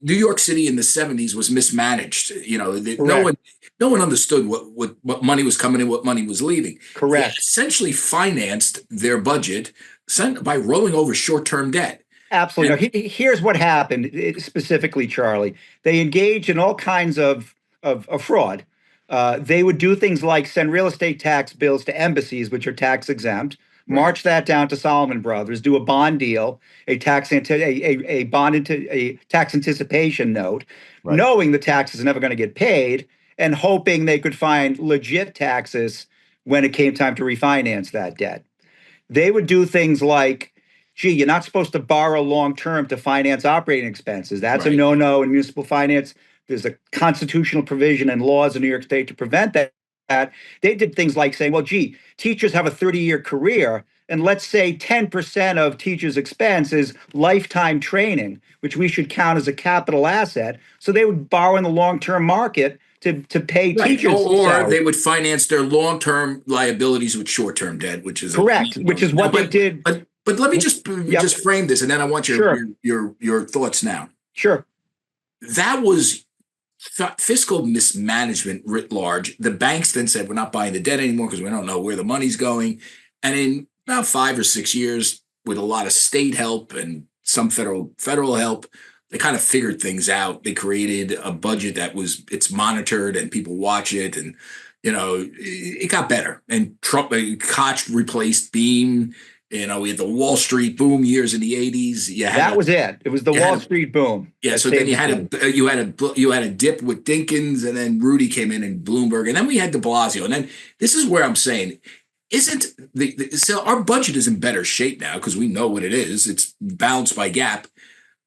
New York City in the 70s was mismanaged. Correct. No one understood what money was coming in, what money was leaving. They Correct. essentially financed their budget by rolling over short-term debt. Absolutely. And No, here's what happened specifically, Charlie. They engaged in all kinds of fraud. They would do things like send real estate tax bills to embassies, which are tax exempt, right, march that down to Solomon Brothers, do a bond deal, a tax anticipation note, Right. knowing the tax is never going to get paid, and hoping they could find legit taxes when it came time to refinance that debt. They would do things like, gee, you're not supposed to borrow long term to finance operating expenses. That's a right. no-no in municipal finance. There's a constitutional provision and laws in New York State to prevent that. They did things like saying, well, gee, teachers have a 30-year career, and let's say 10% of teachers' expense is lifetime training, which we should count as a capital asset. So they would borrow in the long-term market to pay Right. teachers' Or salaries. they would finance their long-term liabilities with short-term debt, which is Correct, which is what they did. But let me just Yep. just frame this, and then I want Sure. your thoughts now. Sure. That was fiscal mismanagement writ large. The banks then said, we're not buying the debt anymore because we don't know where the money's going. And in about 5 or 6 years, with a lot of state help and some federal help, they kind of figured things out. They created a budget it's monitored and people watch it, and it got better. And Trump, Koch replaced Beam. We had the Wall Street boom years in the 80s. That was it. It was the Wall Street boom. Yeah. So then you had a dip with Dinkins, and then Rudy came in and Bloomberg, and then we had de Blasio. And then this is where I'm saying, so our budget is in better shape now because we know what it is. It's balanced by gap.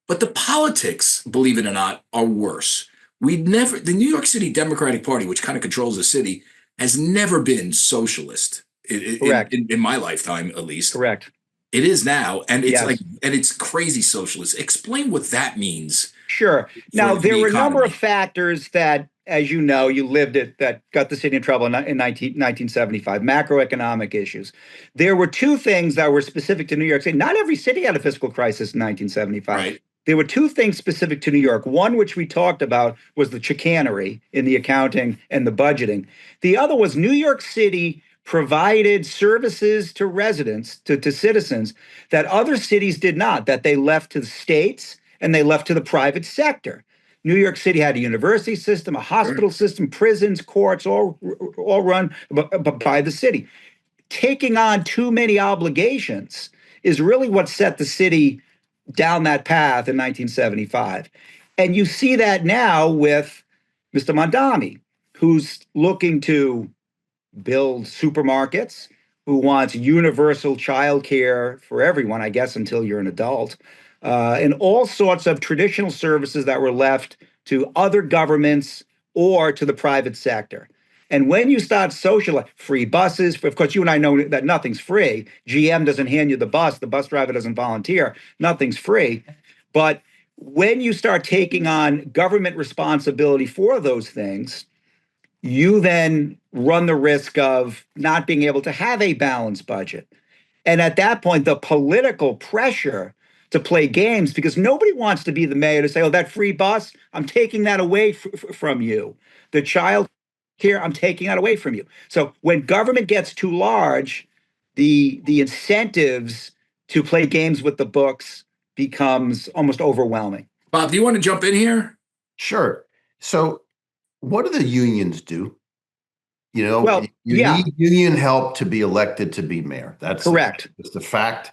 But the politics, believe it or not, are worse. The New York City Democratic Party, which kind of controls the city, has never been socialist. Correct. In my lifetime, at least. Correct. It is now, and it's Yes. and it's crazy socialist. Explain what that means. Sure. Now, the there were a number economy. of factors that, as you know, you lived it, that got the city in trouble in 1975, macroeconomic issues. There were two things that were specific to New York City. Not every city had a fiscal crisis in 1975. Right. There were two things specific to New York. One, which we talked about, was the chicanery in the accounting and the budgeting. The other was New York City provided services to residents, to citizens, that other cities did not, that they left to the states and they left to the private sector. New York City had a university system, a hospital system, prisons, courts, all run by the city. Taking on too many obligations is really what set the city down that path in 1975. And you see that now with Mr. Mamdani, who's looking to build supermarkets, who wants universal childcare for everyone, I guess, until you're an adult, and all sorts of traditional services that were left to other governments or to the private sector. And when you start free buses, of course, you and I know that nothing's free. GM doesn't hand you the bus driver doesn't volunteer, nothing's free. But when you start taking on government responsibility for those things, you then run the risk of not being able to have a balanced budget. And at that point, the political pressure to play games, because nobody wants to be the mayor to say, oh, that free bus, I'm taking that away from you. The child care, I'm taking that away from you. So when government gets too large, the incentives to play games with the books becomes almost overwhelming. Bob, do you want to jump in here? Sure. So what do the unions do? Well, you need union help to be elected to be mayor. That's correct. It's the fact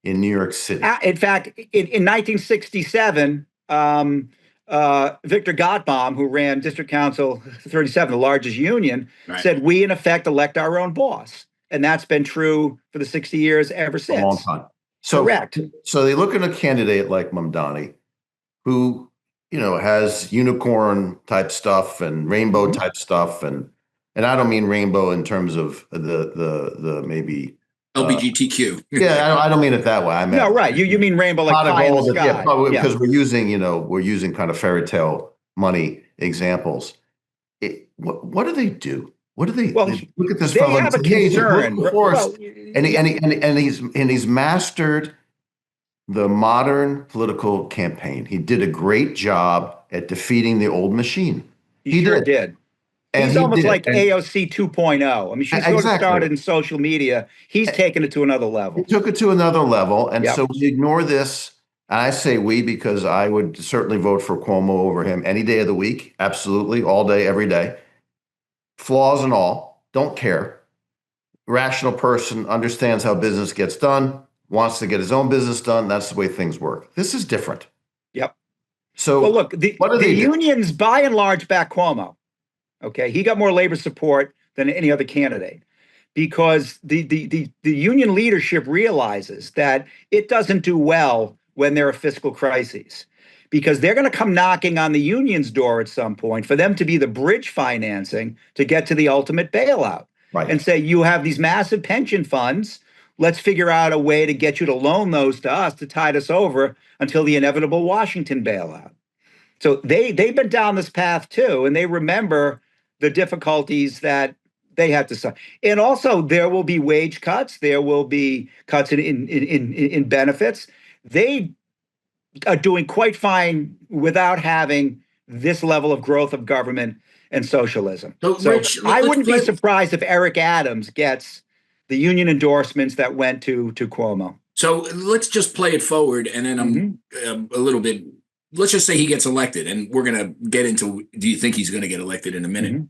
in New York City. In fact, in 1967, Victor Gottbaum, who ran District Council 37, the largest union, said, we in effect elect our own boss. And that's been true for the 60 years ever since. A long time. So, correct. So they look at a candidate like Mamdani, who, has unicorn type stuff and rainbow type stuff. And I don't mean rainbow in terms of the maybe LGBTQ. Yeah, I don't mean it that way. I mean, no, right. You mean rainbow like pie in the sky. Yeah, because we're using kind of fairy tale money examples. What do they do? What do they? Well, they look at this they fellow have a concern. and he's mastered the modern political campaign. He did a great job at defeating the old machine. He sure did. And he's he almost did. like And AOC 2.0. I mean, she sort of exactly. started in social media. He's taken it to another He level. took it to another level. And Yep. so we ignore this. And I say we because I would certainly vote for Cuomo over him any day of the week. Absolutely. All day, every day. Flaws and all. Don't care. Rational person, understands how business gets done, wants to get his own business done. That's the way things work. This is different. Yep. So well, look, what do the they do? unions by and large back Cuomo. Okay, he got more labor support than any other candidate because the union leadership realizes that it doesn't do well when there are fiscal crises, because they're going to come knocking on the union's door at some point for them to be the bridge financing to get to the ultimate bailout. Right. And say, you have these massive pension funds. Let's figure out a way to get you to loan those to us to tide us over until the inevitable Washington bailout. So they've been down this path too, and they remember the difficulties that they had to solve. And also, there will be wage cuts. There will be cuts in benefits. They are doing quite fine without having this level of growth of government and socialism. So Rich, I wouldn't be surprised if Eric Adams gets the union endorsements that went to Cuomo. So let's just play it forward, and then I'm a little bit. Let's just say he gets elected, and we're going to get into, do you think he's going to get elected in a minute?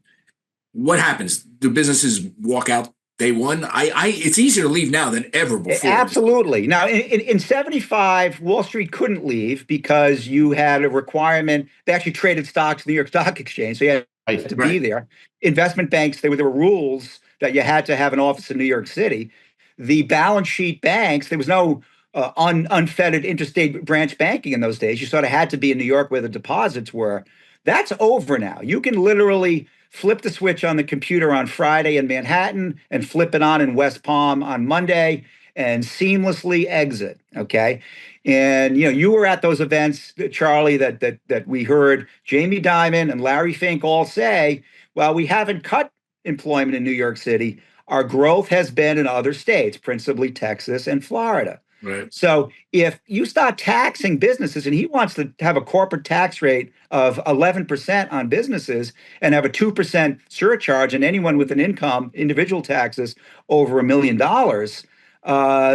What happens? Do businesses walk out day one? It's easier to leave now than ever before. Absolutely. Now, in 75, Wall Street couldn't leave because you had a requirement. They actually traded stocks in the New York Stock Exchange, so you had to be there. Investment banks, there were rules that you had to have an office in New York City. The balance sheet banks, there was no unfettered interstate branch banking in those days. You sort of had to be in New York where the deposits were. That's over now. You can literally flip the switch on the computer on Friday in Manhattan and flip it on in West Palm on Monday and seamlessly exit. Okay. And you were at those events, Charlie, that we heard Jamie Dimon and Larry Fink all say, well, we haven't cut employment in New York City. Our growth has been in other states, principally Texas and Florida. Right. So if you start taxing businesses, and he wants to have a corporate tax rate of 11% on businesses and have a 2% surcharge on anyone with an income, individual taxes over $1 million,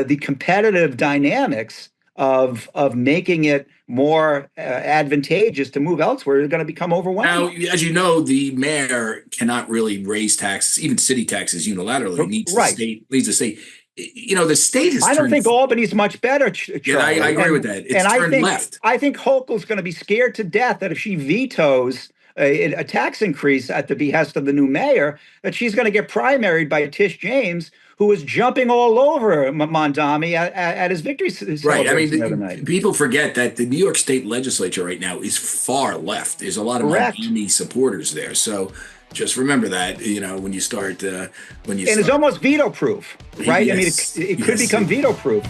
the competitive dynamics of making it more advantageous to move elsewhere are going to become overwhelming. Now, as you know, the mayor cannot really raise taxes, even city taxes unilaterally. Needs the state. The state has. I don't think Albany's much better. Yeah, I agree with that. It's turned left. I think Hochul's going to be scared to death that if she vetoes a tax increase at the behest of the new mayor, that she's going to get primaried by Tish James, who is jumping all over Mamdani at his victory celebration right. I mean, the other night. People forget that the New York State legislature right now is far left. There's a lot of Mamdani supporters there. So just remember that, when you start, and it's almost veto proof, right? Yes. I mean, it could become veto proof.